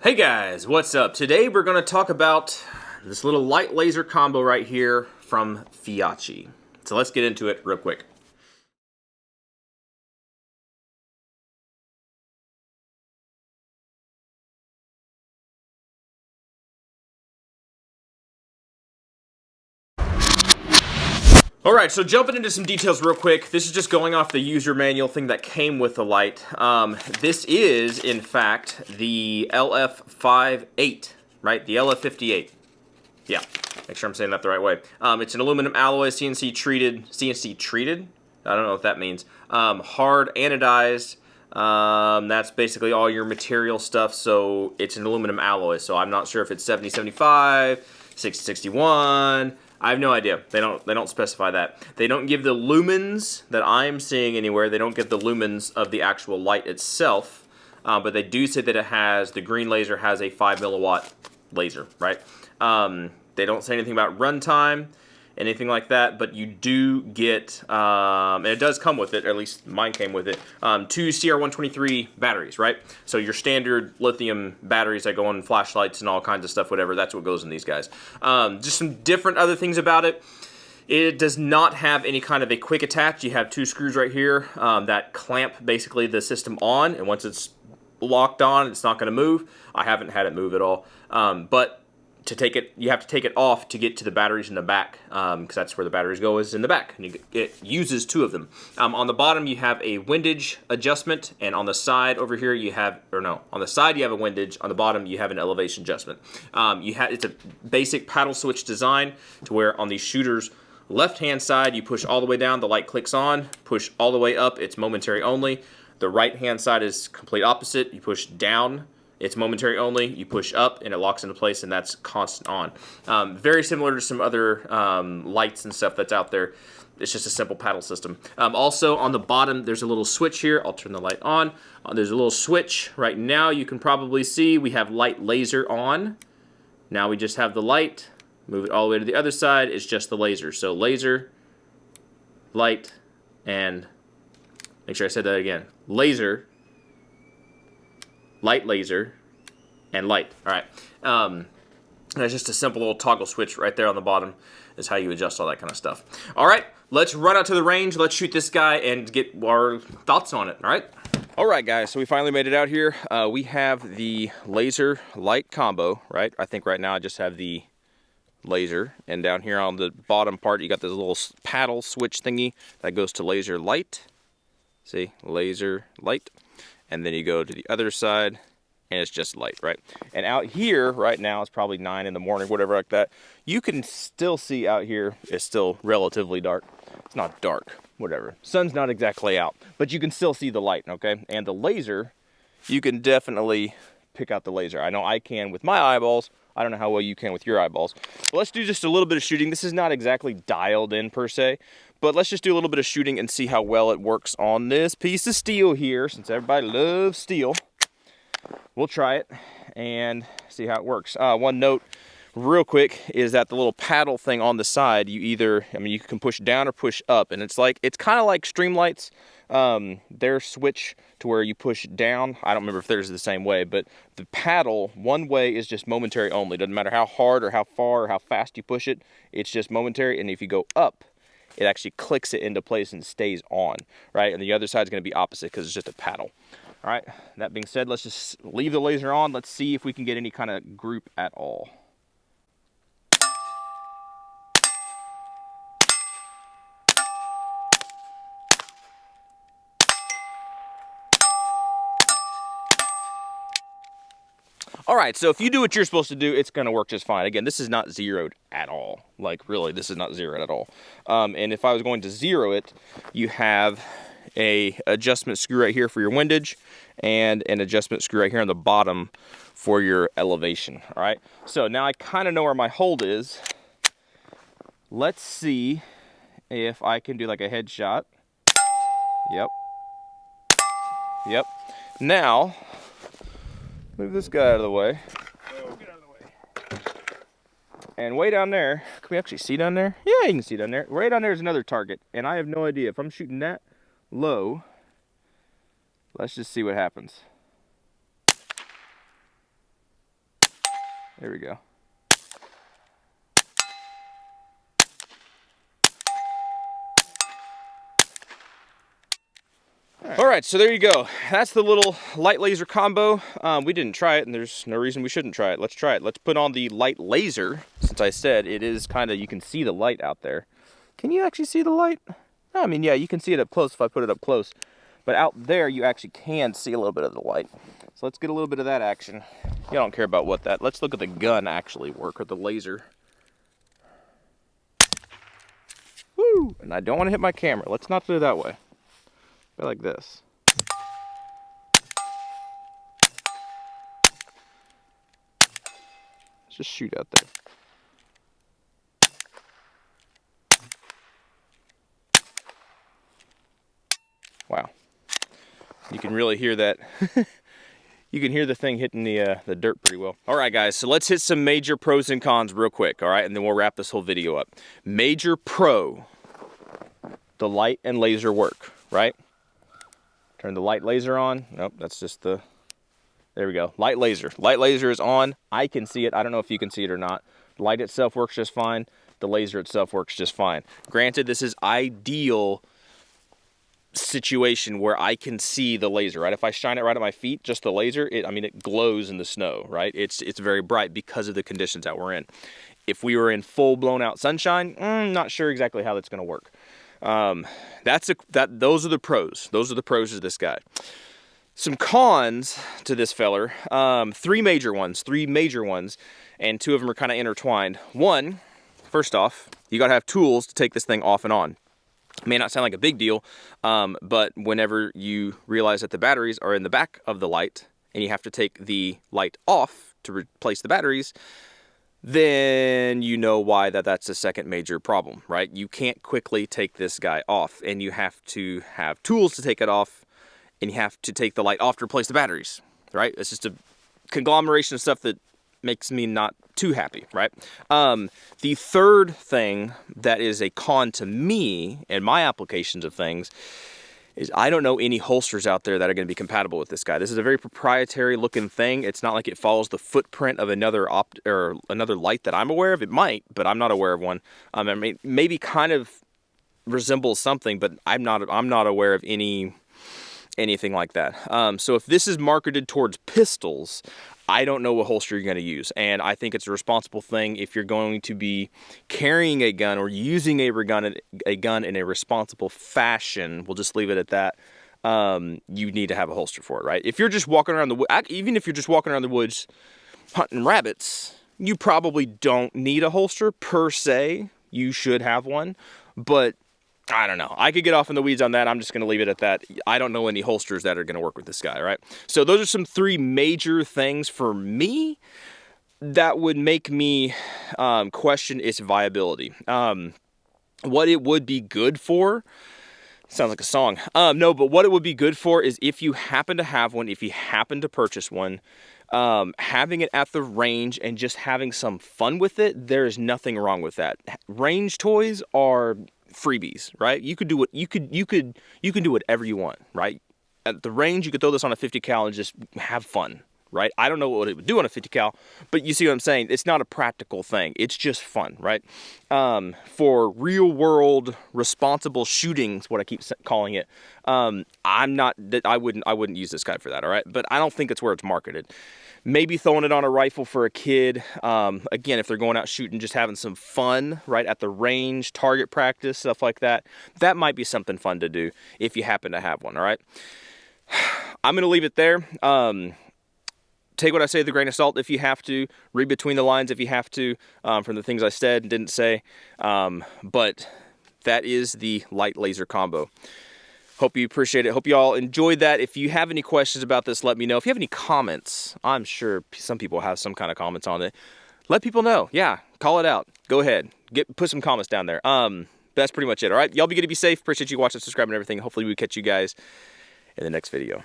Hey guys, what's up? Today we're going to talk about this little light laser combo right here from Feyachi. So let's get into it real quick. Alright, so jumping into some details real quick. This is just going off the user manual thing that came with the light. This is, in fact, the LF-58, right? The LF-58. Yeah, make sure I'm saying that the right way. It's an aluminum alloy, CNC treated? I don't know what that means. Hard anodized. That's basically all your material stuff, so it's an aluminum alloy. So I'm not sure if it's 7075, 6061. I have no idea. They don't specify that. They don't give the lumens that I'm seeing anywhere. They don't give the lumens of the actual light itself, but they do say that it has, the green laser has a 5 milliwatt laser, right? They don't say anything about runtime, anything like that, but you do get, and it does come with it, or at least mine came with it, two CR123 batteries, right? So your standard lithium batteries that go on flashlights and all kinds of stuff, whatever, that's what goes in these guys. Just some different other things about it. It does not have any kind of a quick attach. You have two screws right here that clamp basically the system on, and once it's locked on, it's not going to move. I haven't had it move at all, but to take it, you have to take it off to get to the batteries in the back, because that's where the batteries go, is in the back. And it uses two of them. On the bottom you have a windage adjustment, and on the side over here you have, or no, on the side you have a windage, on the bottom you have an elevation adjustment. It's a basic paddle switch design to where on the shooter's left hand side you push all the way down, the light clicks on, push all the way up, it's momentary only. The right hand side is complete opposite, you push down, it's momentary only, you push up and it locks into place, and that's constant on. Very similar to some other lights and stuff that's out there. It's just a simple paddle system. Also on the bottom there's a little switch here. I'll turn the light on. There's a little switch. Right now you can probably see we have light laser on. Now we just have the light. Move it all the way to the other side, it's just the laser. So laser, light, and make sure I said that again. Laser, light laser, and light. All right. That's just a simple little toggle switch right there on the bottom is how you adjust all that kind of stuff. All right, let's run out to the range. Let's shoot this guy and get our thoughts on it. All right. All right, guys, so we finally made it out here. We have the laser light combo, right? I think right now I just have the laser, and down here on the bottom part you got this little paddle switch thingy that goes to laser light. See, laser light. And then you go to the other side, and it's just light, right? And out here, right now, it's probably 9 in the morning, whatever like that. You can still see out here, it's still relatively dark. It's not dark, whatever. Sun's not exactly out, but you can still see the light, okay? And the laser, you can definitely pick out the laser. I know I can with my eyeballs. I don't know how well you can with your eyeballs. But let's do just a little bit of shooting. This is not exactly dialed in per se, but let's just do a little bit of shooting and see how well it works on this piece of steel here, since everybody loves steel. We'll try it and see how it works. One note real quick is that the little paddle thing on the side, you can push down or push up, and it's kind of like Streamlight's their switch to where you push down. I don't remember if theirs is the same way, but the paddle, one way is just momentary only. Doesn't matter how hard or how far or how fast you push it, it's just momentary. And if you go up, it actually clicks it into place and stays on, right? And the other side is going to be opposite because it's just a paddle. All right, that being said, let's just leave the laser on. Let's see if we can get any kind of group at all. All right, so if you do what you're supposed to do, it's going to work just fine. Again, this is not zeroed at all. Like, really, this is not zeroed at all. And if I was going to zero it, you have a adjustment screw right here for your windage and an adjustment screw right here on the bottom for your elevation. All right, so now I kind of know where my hold is. Let's see if I can do like a headshot. Yep. Now, move this guy out of the way. Oh, get out of the way. And way down there, can we actually see down there? Yeah, you can see down there. Right down there is another target, and I have no idea. If I'm shooting that low, let's just see what happens. There we go. All right, so there you go. That's the little light laser combo. We didn't try it, and there's no reason we shouldn't try it. Let's try it. Let's put on the light laser. Since I said it is kind of, you can see the light out there. Can you actually see the light? I mean, yeah, you can see it up close if I put it up close. But out there, you actually can see a little bit of the light. So let's get a little bit of that action. You don't care about what that. Let's look at the gun actually work, or the laser. Woo! And I don't want to hit my camera. Let's not do it that way. Go like this. Let's just shoot out there. Wow. You can really hear that. You can hear the thing hitting the dirt pretty well. All right, guys, so let's hit some major pros and cons real quick, all right? And then we'll wrap this whole video up. Major pro, the light and laser work, right? Turn the light laser on. Nope, that's just the, there we go. Light laser. Light laser is on. I can see it. I don't know if you can see it or not. The light itself works just fine. The laser itself works just fine. Granted, this is ideal situation where I can see the laser, right? If I shine it right at my feet, just the laser, I mean, it glows in the snow, right? It's very bright because of the conditions that we're in. If we were in full blown out sunshine, not sure exactly how that's going to work. Those are the pros. Those are the pros of this guy. Some cons to this feller, three major ones, and two of them are kind of intertwined. One, first off, you got to have tools to take this thing off and on. It may not sound like a big deal, but whenever you realize that the batteries are in the back of the light and you have to take the light off to replace the batteries, then you know why that's a second major problem, right? You can't quickly take this guy off, and you have to have tools to take it off, and you have to take the light off to replace the batteries, right? It's just a conglomeration of stuff that makes me not too happy, right? The third thing that is a con to me and my applications of things is I don't know any holsters out there that are going to be compatible with this guy. This is a very proprietary looking thing. It's not like it follows the footprint of another light that I'm aware of. It might, but I'm not aware of one. I mean, maybe kind of resembles something, but I'm not aware of anything like that. So if this is marketed towards pistols, I don't know what holster you're going to use, and I think it's a responsible thing if you're going to be carrying a gun or using a gun in a responsible fashion. We'll just leave it at that. You need to have a holster for it, right? If you're just walking around even if you're just walking around the woods hunting rabbits, you probably don't need a holster per se. You should have one, but I don't know. I could get off in the weeds on that. I'm just going to leave it at that. I don't know any holsters that are going to work with this guy, right? So those are some three major things for me that would make me question its viability. What it would be good for, sounds like a song. No, but what it would be good for is if you happen to have one, if you happen to purchase one, having it at the range and just having some fun with it, there is nothing wrong with that. Range toys are freebies, right? You could do what you can do whatever you want, right? At the range, you could throw this on a 50 cal and just have fun, right? I don't know what it would do on a 50 cal, but you see what I'm saying? It's not a practical thing. It's just fun, right? For real world responsible shootings, what I keep calling it, I wouldn't use this guy for that, all right? But I don't think it's where it's marketed. Maybe throwing it on a rifle for a kid. Again, if they're going out shooting, just having some fun, right, at the range, target practice, stuff like that. That might be something fun to do if you happen to have one, all right? I'm going to leave it there. Take what I say with a grain of salt if you have to. Read between the lines if you have to, from the things I said and didn't say. But that is the light laser combo. Hope you appreciate it. Hope you all enjoyed that. If you have any questions about this, let me know. If you have any comments, I'm sure some people have some kind of comments on it. Let people know. Yeah, call it out. Go ahead. Put some comments down there. That's pretty much it, all right? Y'all be good to be safe. Appreciate you watching, subscribing, and everything. Hopefully we catch you guys in the next video.